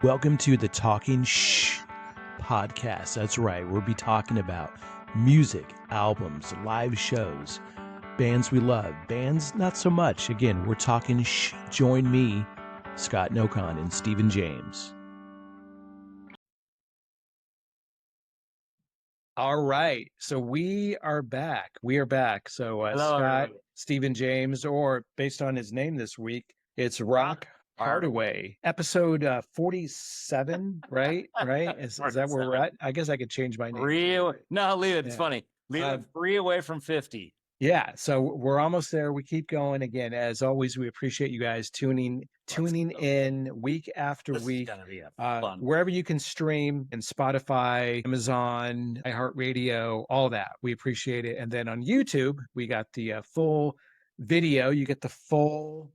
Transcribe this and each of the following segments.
Welcome to the Talking Shh podcast. That's right. We'll be talking about music, albums, live shows, bands we love, bands not so much. Again, we're talking shh. Join me, Scott Nokon, and Stephen James. All right. So we are back. So Hello, Scott, everybody. Stephen James, or based on his name this week, it's Rock Hardaway. Episode 47, right? Is that where we're at? I guess I could change my name. No, leave it. It's Yeah. funny. Leave it 3 away from 50. Yeah, so we're almost there. We keep going. Again, as always, we appreciate you guys tuning in week after This is week. gonna be fun. Wherever you can stream, in Spotify, Amazon, iHeartRadio, all that. We appreciate it. And then on YouTube, we got the full video. You get the full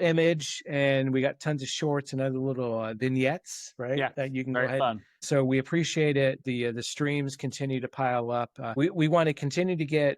image, and we got tons of shorts and other little vignettes, right? Yeah, that you can go very ahead. fun. So we appreciate it. The streams continue to pile up. We want to continue to get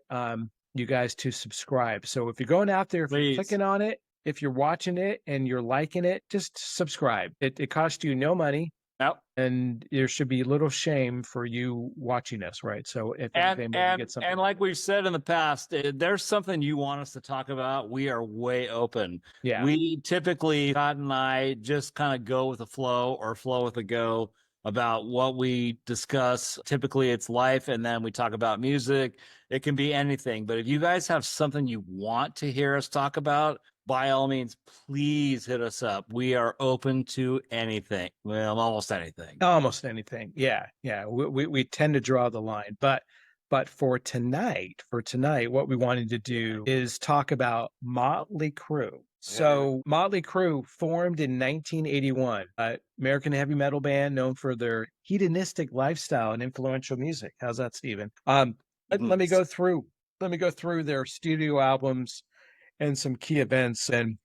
you guys to subscribe. So if you're going out there, if you're clicking on it, if you're watching it and you're liking it, just subscribe. It costs you no money. Nope. And there should be little shame for you watching us, right? So if anything, maybe get something. And like we've said in the past, there's something you want us to talk about, we are way open. Yeah. We typically, Scott and I, just kind of go with the flow or flow with the go about what we discuss. Typically it's life, and then we talk about music. It can be anything. But if you guys have something you want to hear us talk about, by all means, please hit us up. We are open to anything. Well, almost anything. Almost anything. Yeah. We tend to draw the line. But for tonight, what we wanted to do is talk about Motley Crüe. So Motley Crüe formed in 1981, American heavy metal band known for their hedonistic lifestyle and influential music. How's that, Stephen? Let me go through their studio albums and some key events, and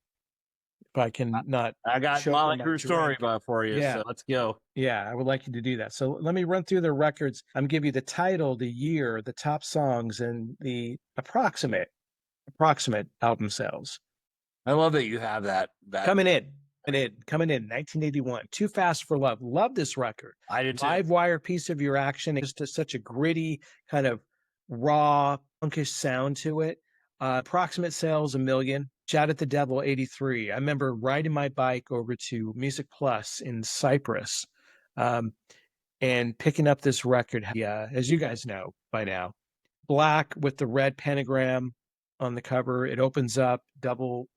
if I can not, I got Motley Crüe story for you. Yeah. So let's go. Yeah, I would like you to do that. So let me run through their records. I'm give you the title, the year, the top songs, and the approximate album sales. I love that you have that coming in 1981. Too Fast for Love. Love this record. I did too. Live Wire, Piece of Your Action. It's just such a gritty, kind of raw, punkish sound to it. Approximate sales 1 million. Shout at the Devil 83. I remember riding my bike over to Music Plus in Cyprus, and picking up this record. Yeah, as you guys know by now, black with the red pentagram on the cover. It opens up double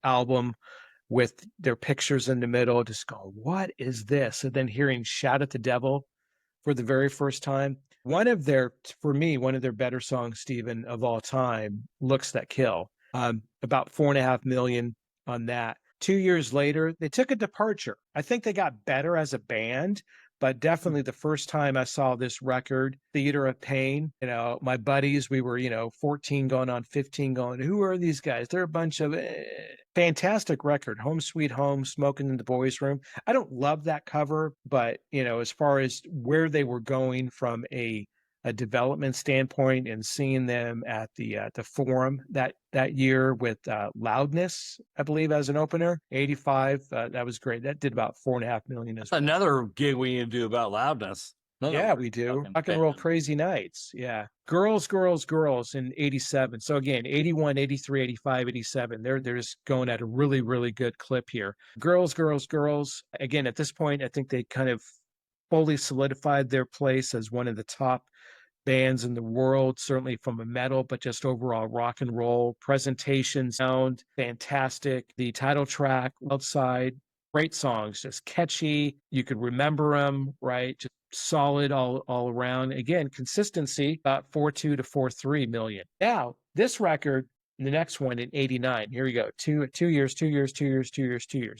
album with their pictures in the middle. Just go, what is this? And then hearing Shout at the Devil for the very first time. One of their better songs, Stephen, of all time, Looks That Kill. About 4.5 million on that. 2 years later, they took a departure. I think they got better as a band, but definitely the first time I saw this record, Theater of Pain, my buddies, we were, 14 going on 15 going, who are these guys? They're a bunch of fantastic record. Home Sweet Home, Smoking in the Boys' Room. I don't love that cover, but, as far as where they were going from a development standpoint, and seeing them at the Forum that year with Loudness, I believe, as an opener, 85. That was great. That did about 4.5 million. That's another gig we need to do about Loudness. Yeah, we do. Rock and Roll Crazy Nights. Yeah. Girls in 87. So again, 81, 83, 85, 87. They're just going at a really, really good clip here. Girls. Again, at this point, I think they kind of fully solidified their place as one of the top bands in the world, certainly from a metal, but just overall rock and roll. Presentation sound fantastic. The title track, Outside, great songs, just catchy. You could remember them, right? Just solid all around. Again, consistency, about 4.2 to 4.3 million. Now, this record, the next one in 89. Here we go. Two years.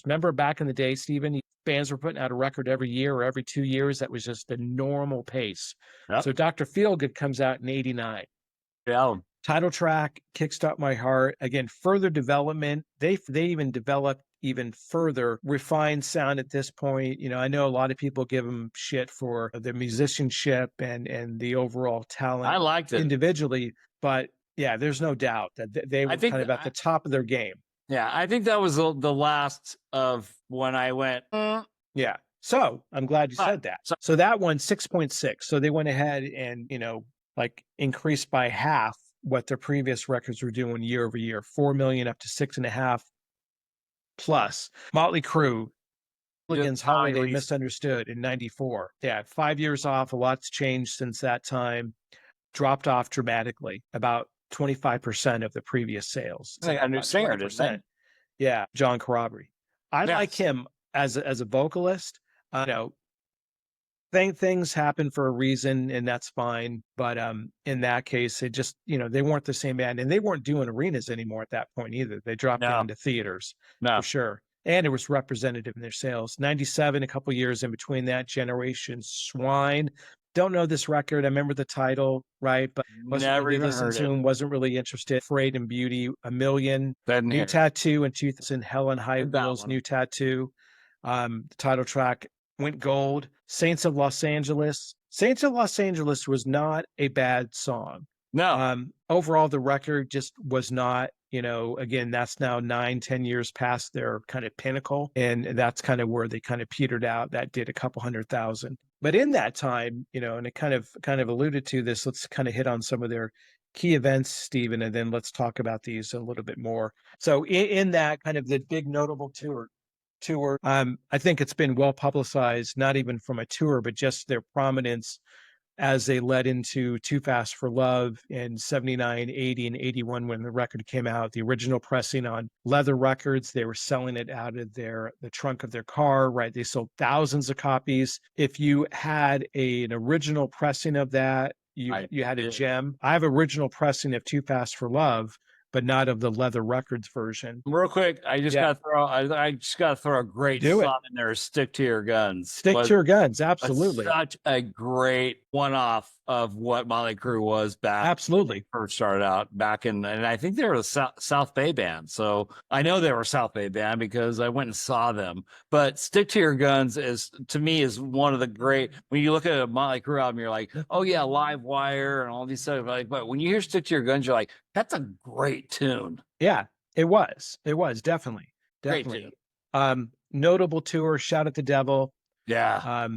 Remember back in the day, Stephen, bands were putting out a record every year or every 2 years. That was just the normal pace. Yep. So Dr. Feelgood comes out in 89. Yeah. Title track, Kickstart My Heart. Again, further development. They even developed even further refined sound at this point. I know a lot of people give them shit for their musicianship and the overall talent. I liked it individually, but yeah, there's no doubt that they were kind of at the top of their game. Yeah, I think that was the last of when I went. Yeah. So I'm glad you said that. So So that one, 6.6. So they went ahead and, like increased by half what their previous records were doing year over year, 4 million up to 6.5 plus. Motley Crue, just Hooligans Tommy Holiday Lee. Misunderstood in 94. Yeah, 5 years off. A lot's changed since that time. Dropped off dramatically, about 25% of the previous sales. They got a new About singer, didn't they? 20%. Yeah, John Corroboree. I like Yes. him as a vocalist. Things happen for a reason, and that's fine. But in that case, it just they weren't the same band, and they weren't doing arenas anymore at that point either. They dropped No, down to theaters no. for sure, and it was representative in their sales. 97, a couple years in between that. Generation Swine. Don't know this record. I remember the title, right? But wasn't Never really even listened heard to it. him. Wasn't really interested. Afraid and Beauty, A Million. Didn't New hear it. Tattoo in 2000. Hell and High Heard that Wheels. one. New Tattoo. The title track went gold. Saints of Los Angeles. Saints of Los Angeles was not a bad song. No, Overall, the record just was not, again, that's now 9-10 years past their kind of pinnacle. And that's kind of where they kind of petered out. That did a couple 100,000. But in that time, and it kind of alluded to this, let's kind of hit on some of their key events, Stephen, and then let's talk about these a little bit more. So in that kind of the big notable tour. I think it's been well publicized, not even from a tour, but just their prominence as they led into Too Fast for Love in 79, 80, and 81 when the record came out. The original pressing on leather records, they were selling it out of the trunk of their car, right? They sold thousands of copies. If you had an original pressing of that, you had a gem. I have original pressing of Too Fast for Love, but not of the leather records version. real quick, I just Yeah. gotta throw a great Do it. song in there. Stick to Your Guns. Stick to Your Guns, absolutely. Such a great one-off of what Motley Crue was back. Absolutely. First started out back in, and I think they were a South Bay band. So I know they were a South Bay band because I went and saw them. But Stick to Your Guns to me is one of the great. When you look at a Motley Crue album, you're like, oh yeah, Live Wire and all these stuff. But when you hear Stick to Your Guns, you're like, that's a great tune. Yeah, it was. It was definitely. Great tune. Notable tour, Shout at the Devil. Yeah.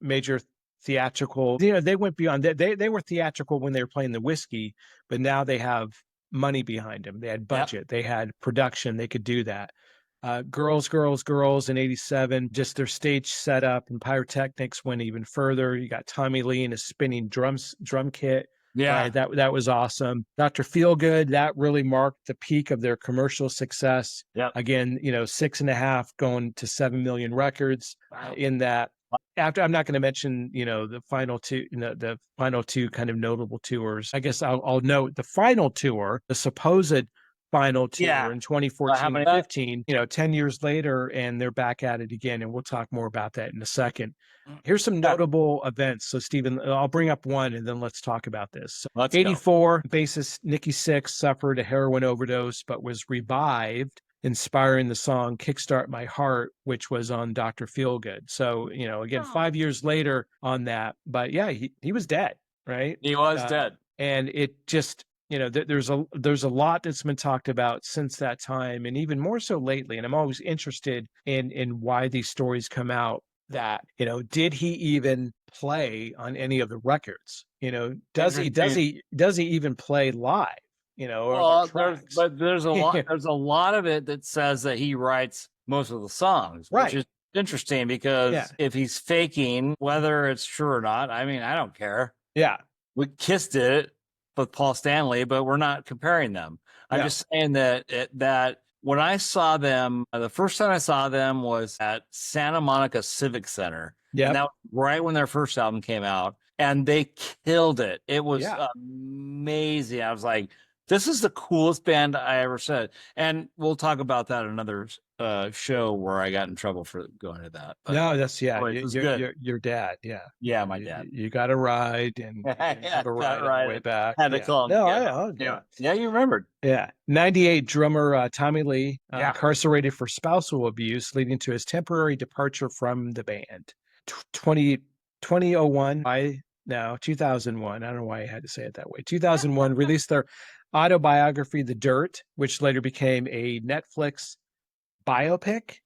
Major theatrical. They went beyond that. They were theatrical when they were playing the Whiskey, but now they have money behind them. They had budget. Yep. They had production. They could do that. Girls, Girls, Girls in 87, just their stage setup and pyrotechnics went even further. You got Tommy Lee and his spinning drum kit. Yeah, right? That was awesome. Dr. Feelgood, that really marked the peak of their commercial success. Yeah. Again, 6.5 going to 7 million records. Wow. In that. After, I'm not going to mention, the final two kind of notable tours. I guess I'll note the final tour, the supposed final tour in 2014, 15, 10 years later, and they're back at it again. And we'll talk more about that in a second. Here's some notable events. So, Stephen, I'll bring up one and then let's talk about this. So, let's 84, bassist Nikki Sixx suffered a heroin overdose, but was revived, inspiring the song Kickstart My Heart, which was on Dr. Feelgood. So, again, 5 years later on that, but yeah, he was dead, right? He was dead. And it just, there's a lot that's been talked about since that time, and even more so lately. And I'm always interested in why these stories come out that, did he even play on any of the records? Does he even play live? But there's a lot. There's a lot of it that says that he writes most of the songs, right? Which is interesting because if he's faking, whether it's true or not, I mean, I don't care. Yeah, we kissed it with Paul Stanley, but we're not comparing them. I'm just saying that when I saw them, the first time I saw them was at Santa Monica Civic Center. Yeah, and that was right when their first album came out, and they killed it. It was amazing. I was like, this is the coolest band I ever said. And we'll talk about that in another show where I got in trouble for going to that. But no, that's your dad. Yeah. Yeah, my dad. You got a ride and have a ride on the way back. Had to call him. No, yeah, you remembered. Yeah. 98 drummer Tommy Lee incarcerated for spousal abuse, leading to his temporary departure from the band. 2001. 2001. I don't know why I had to say it that way. 2001 released their autobiography, The Dirt, which later became a Netflix biopic.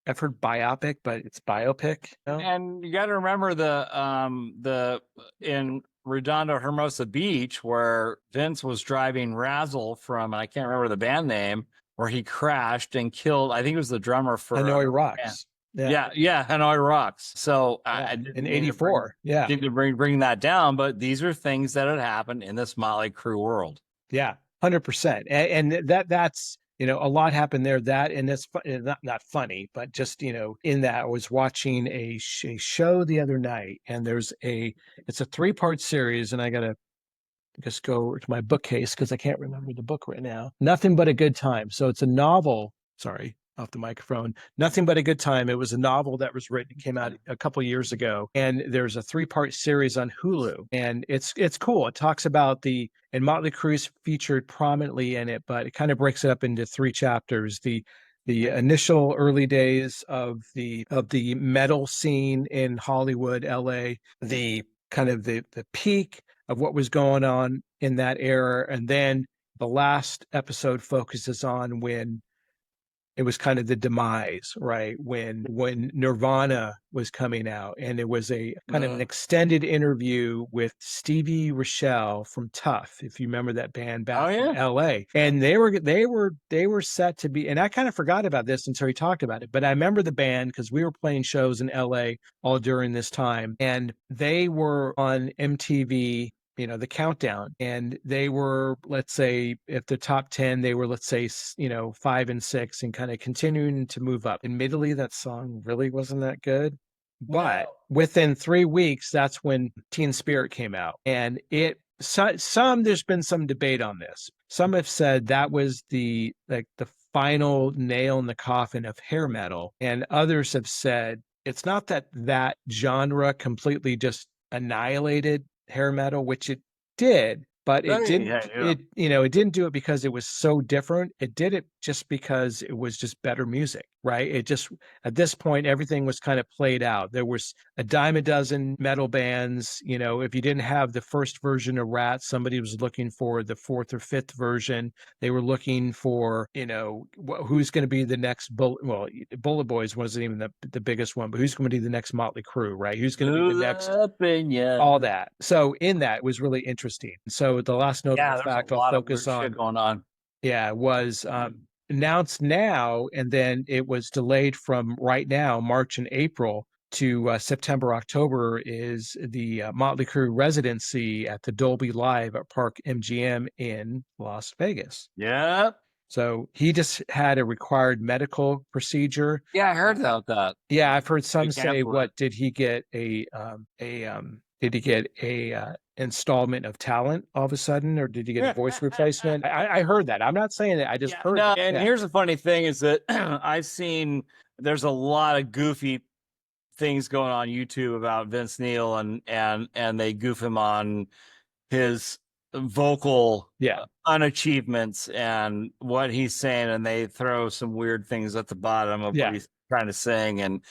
I've heard biopic, but it's biopic. No? And you got to remember the in Redondo Hermosa Beach where Vince was driving Razzle from, and I can't remember the band name, where he crashed and killed. I think it was the drummer for Hanoi Rocks. Yeah, Hanoi Rocks. So I in didn't '84. Yeah, didn't bring that down, but these are things that had happened in this Motley Crue world. Yeah, 100%. And that's a lot happened there. That and it's not funny, but just in that I was watching a show the other night, and it's a 3-part series, and I gotta just go to my bookcase because I can't remember the book right now. Nothing But a Good Time. So it's a novel. Sorry, off the microphone. Nothing But a Good Time. It was a novel that was written, came out a couple years ago, and there's a 3-part series on Hulu, and it's cool. It talks about and Motley Crue's featured prominently in it, but it kind of breaks it up into 3 chapters. The initial early days of the metal scene in Hollywood, LA, the kind of the peak of what was going on in that era. And then the last episode focuses on when it was kind of the demise, right? When Nirvana was coming out, and it was a kind of an extended interview with Stevie Rochelle from Tough, if you remember that band back in LA. And they were set to be, and I kind of forgot about this until he talked about it, but I remember the band because we were playing shows in LA all during this time, and they were on MTV, the countdown, and they were, let's say, if the top 10, they were, let's say, 5 and 6, and kind of continuing to move up. Admittedly, that song really wasn't that good, but within 3 weeks, that's when Teen Spirit came out, and there's been some debate on this. Some have said that was the final nail in the coffin of hair metal, and others have said it's not that genre completely just annihilated hair metal, which it did, but it didn't. It didn't do it because it was so different. It did it just because it was just better music, right? It just, at this point, everything was kind of played out. There was a dime a dozen metal bands. If you didn't have the first version of Rat, somebody was looking for the 4th or 5th version. They were looking for who's going to be the next Bullet Boys wasn't even the biggest one, but who's going to be the next Motley Crue, right? Who's going to be the next all that. So in that, it was really interesting. So the last notable fact I'll focus on going on. Yeah, was announced now, and then it was delayed from right now, March and April, to September, October, is the Motley Crue residency at the Dolby Live at Park MGM in Las Vegas. Yeah. So he just had a required medical procedure. Yeah, I heard about that. Yeah, I've heard some say, what did he get did he get a installment of talent all of a sudden, or did he get a voice replacement? I heard that. I'm not saying that. I just heard that. And here's the funny thing is that I've seen there's a lot of goofy things going on YouTube about Vince Neil, and they goof him on his vocal unachievements and what he's saying, and they throw some weird things at the bottom of what he's trying to sing. And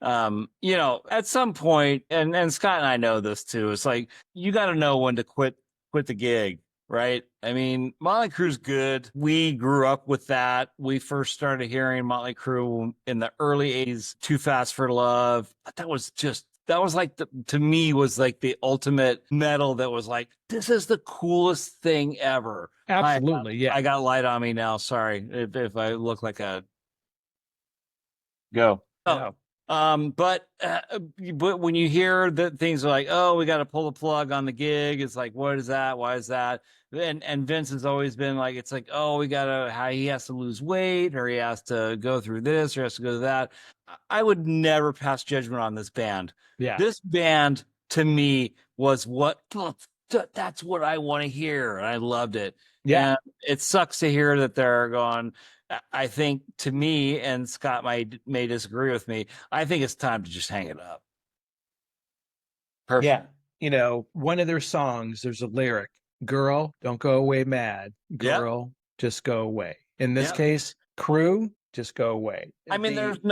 at some point, and Scott and I know this too, it's like you got to know when to quit the gig, right? I mean, Motley Crue's good. We grew up with that. We first started hearing Motley Crue in the early 80s, Too Fast for Love. That was like to me was like the ultimate metal that was like, this is the coolest thing ever. Absolutely. I got light on me now. Sorry if I look like a go. Oh. But when you hear that things are like, oh, we got to pull the plug on the gig, it's like, what is that? Why is that? And Vince has always been like, it's like, oh, he has to lose weight, or he has to go through this, or he has to go through that. I would never pass judgment on this band. Yeah. This band to me was that's what I want to hear. And I loved it. Yeah. And it sucks to hear that they're going. I think, to me, and Scott may disagree with me, I think it's time to just hang it up. Perfect. Yeah. One of their songs, there's a lyric, "Girl, don't go away mad. Girl, just go away." In this case, Crue, just go away. I mean, there's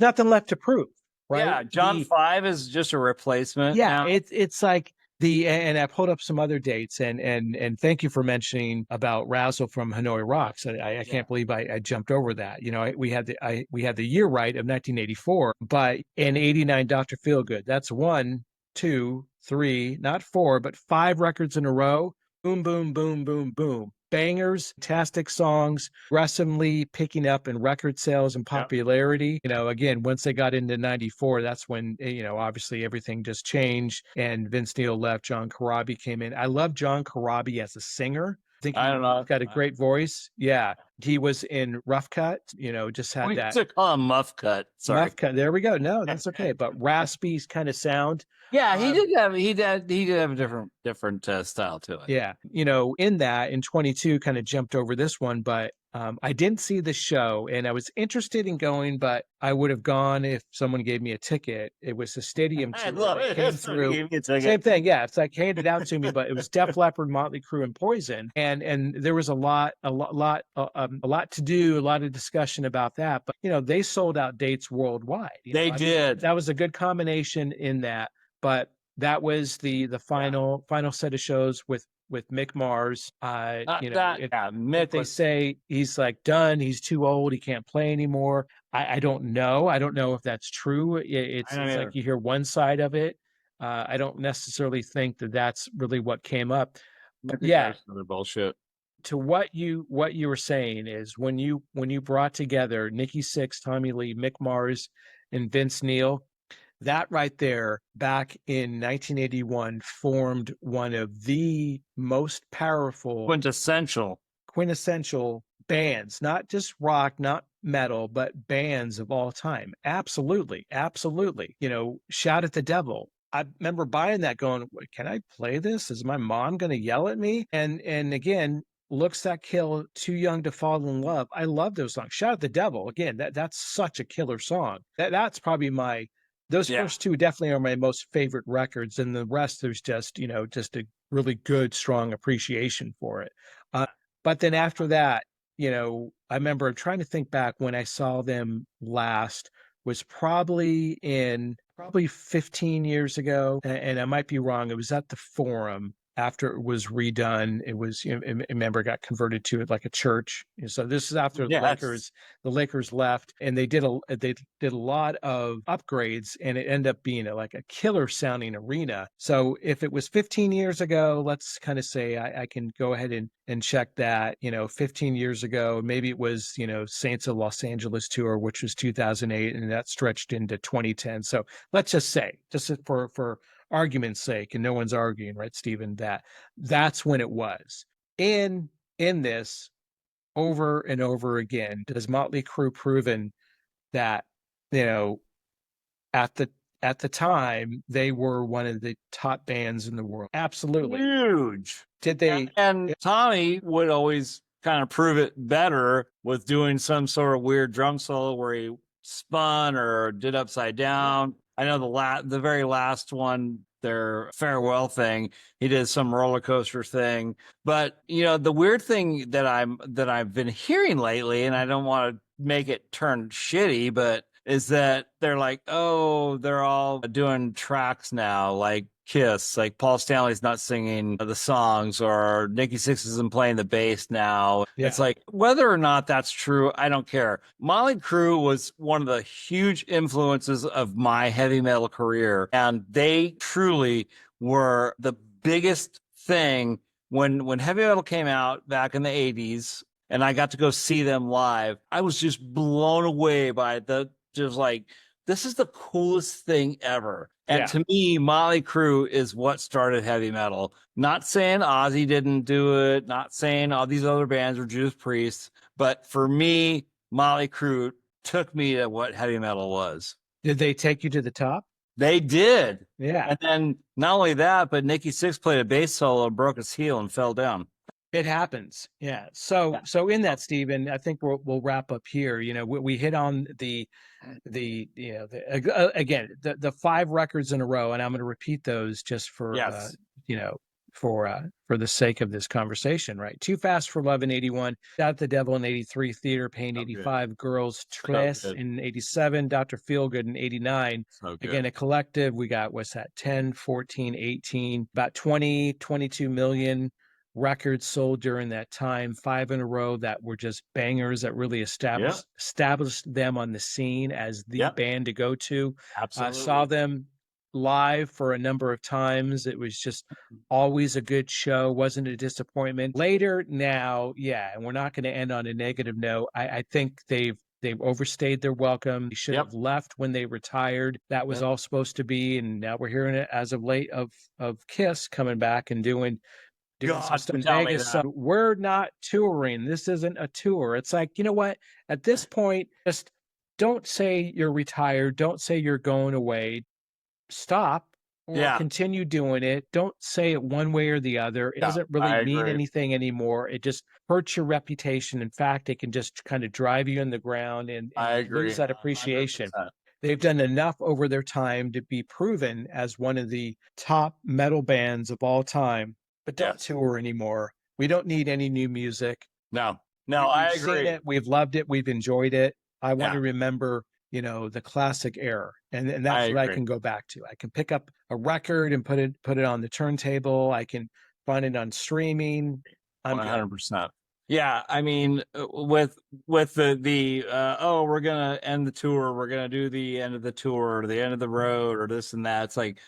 nothing left to prove, right? Yeah, John 5 is just a replacement. Yeah, it's like, And I pulled up some other dates, and thank you for mentioning about Razzle from Hanoi Rocks. I can't believe I jumped over that. We had the year right of 1984, but in '89, Dr. Feelgood. That's one, two, three, not four, but five records in a row. Boom, boom, boom, boom, boom. Bangers, fantastic songs, aggressively picking up in record sales and popularity. Again, once they got into 94, that's when, obviously everything just changed and Vince Neil left. John Corabi came in. I love John Corabi as a singer. I think I don't know. He's got a great voice. Yeah. He was in Rough Cut, just had We that. used to call him Muff Cut. Sorry. Muff Cut. There we go. No, that's okay. But raspy kind of sound. Yeah, he did have a different style to it. Yeah. In that, in 22, kind of jumped over this one, but I didn't see the show and I was interested in going, but I would have gone if someone gave me a ticket. It was a stadium tour. I love it. Came through. Gave me a ticket. Same thing. Yeah. It's like handed out to me, but it was Def Leppard, Motley Crue, and Poison. And there was a lot to do, a lot of discussion about that. But, they sold out dates worldwide. They did. That was a good combination in that. But that was the final set of shows with Mick Mars. Mick they say he's like done. He's too old. He can't play anymore. I don't know. I don't know if that's true. It's like you hear one side of it. I don't necessarily think that that's really what came up. Yeah, another bullshit. To what you were saying is when you brought together Nikki Sixx, Tommy Lee, Mick Mars, and Vince Neil. That right there, back in 1981, formed one of the most powerful, quintessential bands, not just rock, not metal, but bands of all time. Absolutely. Shout at the Devil. I remember buying that going, can I play this? Is my mom going to yell at me? And again, Looks That Kill, Too Young to Fall in Love. I love those songs. Shout at the Devil. Again, that's such a killer song. That's probably those first two definitely are my most favorite records, and the rest there's just a really good, strong appreciation for it. But then after that, I remember trying to think back when I saw them last was probably 15 years ago, and I might be wrong. It was at the Forum. After it was redone, it was, remember, got converted to like a church. So this is after the Lakers left, and they did a lot of upgrades, and it ended up being like a killer sounding arena. So if it was 15 years ago, let's kind of say I can go ahead and check that. 15 years ago, maybe it was Saints of Los Angeles tour, which was 2008, and that stretched into 2010. So let's just say, just for argument's sake, and no one's arguing, right, Stephen, that's when it was. In this, over and over again, does Motley Crue proven that, at the time, they were one of the top bands in the world. Absolutely. Huge. Did they? And Tommy would always kind of prove it better with doing some sort of weird drum solo where he spun or did upside down. I know the very last one, their farewell thing, he did some roller coaster thing. But the weird thing that I've been hearing lately, and I don't want to make it turn shitty, but is that they're like, oh, they're all doing tracks now, like Kiss, like Paul Stanley's not singing the songs, or Nikki Sixx isn't playing the bass now. Yeah. It's like, whether or not that's true, I don't care. Motley Crue was one of the huge influences of my heavy metal career, and they truly were the biggest thing when heavy metal came out back in the 80s, and I got to go see them live. I was just blown away by this is the coolest thing ever. And to me, Motley Crue is what started heavy metal. Not saying Ozzy didn't do it, not saying all these other bands were Judas Priest, but for me, Motley Crue took me to what heavy metal was. Did they take you to the top? They did. Yeah. And then not only that, but Nikki Sixx played a bass solo and broke his heel and fell down. It happens. Yeah. So in that, Stephen, I think we'll wrap up here. We hit on the five records in a row, and I'm going to repeat those just for for the sake of this conversation, right? Too Fast for Love in 81, Shout at the Devil in 83, Theater Pain 85, Girls Tres in 87, Dr. Feelgood in 89. Again, a collective, we got, what's that, 10, 14, 18, about 20, 22 million records sold during that time, 5 in a row that were just bangers that really established them on the scene as the band to go to. Absolutely. Saw them live for a number of times. It was just always a good show, wasn't a disappointment. Later now, and we're not going to end on a negative note. I think they've overstayed their welcome. They should have left when they retired. That was all supposed to be, and now we're hearing it as of late of Kiss coming back and doing some stuff in Vegas. So we're not touring. This isn't a tour. It's like, you know what? At this point, just don't say you're retired. Don't say you're going away. Stop or continue doing it. Don't say it one way or the other. It doesn't really mean anything anymore. It just hurts your reputation. In fact, it can just kind of drive you in the ground and lose that appreciation. 100%. They've done enough over their time to be proven as one of the top metal bands of all time, but don't tour anymore. We don't need any new music. No, we've I agree. Seen it, we've loved it. We've enjoyed it. I want to remember, the classic era. And that's what I can go back to. I can pick up a record and put it on the turntable. I can find it on streaming. I'm 100%. Yeah, I mean, with the we're gonna end the tour, we're gonna do the end of the tour, or the end of the road, or this and that. It's like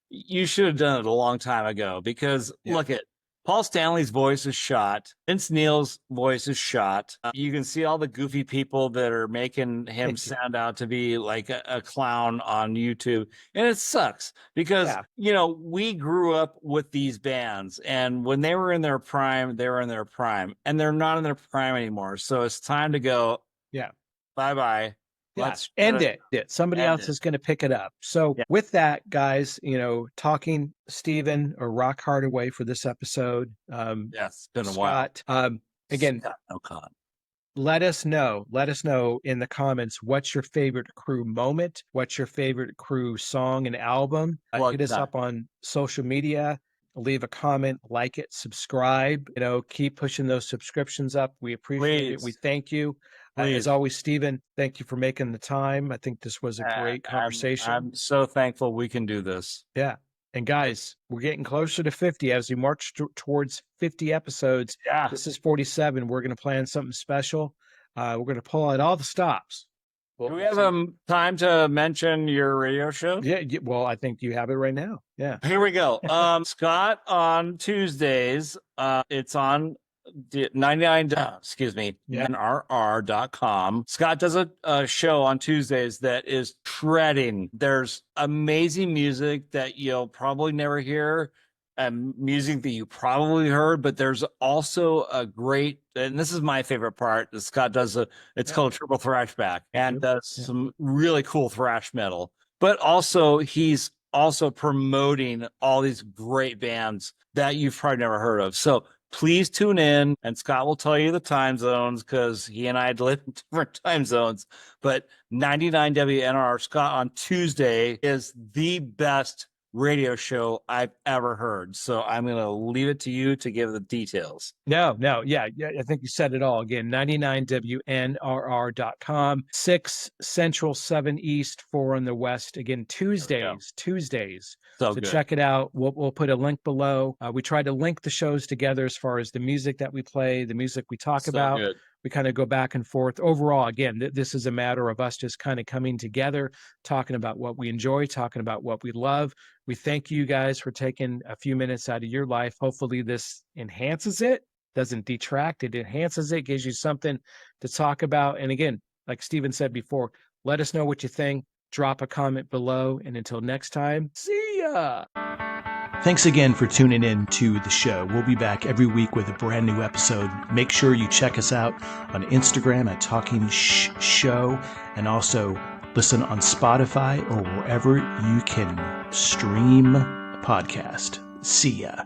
you should have done it a long time ago, because look at Paul Stanley's voice is shot. Vince Neil's voice is shot. You can see all the goofy people that are making him sound out to be like a clown on YouTube. And it sucks because, we grew up with these bands, and when they were in their prime, they were in their prime, and they're not in their prime anymore. So it's time to go. Yeah. Bye-bye. Let's end it. Somebody else is going to pick it up. So with that, guys, talking Stephen or Rock Hardaway for this episode. It's been a Scott, while. Again, let us know in the comments, what's your favorite Crue moment? What's your favorite Crue song and album? Hit us up on social media. Leave a comment, like it, subscribe, keep pushing those subscriptions up. We appreciate it. We thank you. As always, Stephen, thank you for making the time. I think this was a great conversation. I'm so thankful we can do this. Yeah. And guys, we're getting closer to 50 as we march towards 50 episodes. Yeah. This is 47. We're going to plan something special. We're going to pull out all the stops. Do we have time to mention your radio show? Yeah. Well, I think you have it right now. Yeah. Here we go. Scott, on Tuesdays, it's on 99.com. Scott does a show on Tuesdays that is shredding. There's amazing music that you'll probably never hear, and music that you probably heard, but there's also a great, and this is my favorite part, that Scott does it's called Triple Thrashback, and does some really cool thrash metal. But also he's also promoting all these great bands that you've probably never heard of. So please tune in, and Scott will tell you the time zones, because he and I live in different time zones. But 99 WNR Scott on Tuesday is the best radio show I've ever heard. So I'm going to leave it to you to give the details. No. Yeah. I think you said it all. Again, 99WNRR.com, 6 Central, 7 East, 4 on the West. Again, Tuesdays. So check it out. We'll put a link below. We try to link the shows together as far as the music that we play, the music we talk about. Good. We kind of go back and forth. Overall, again, this is a matter of us just kind of coming together, talking about what we enjoy, talking about what we love. We thank you guys for taking a few minutes out of your life. Hopefully this enhances it, doesn't detract. It enhances it, gives you something to talk about. And again, like Stephen said before, let us know what you think. Drop a comment below. And until next time, see ya. Thanks again for tuning in to the show. We'll be back every week with a brand new episode. Make sure you check us out on Instagram at Talking Show, and also listen on Spotify or wherever you can stream a podcast. See ya.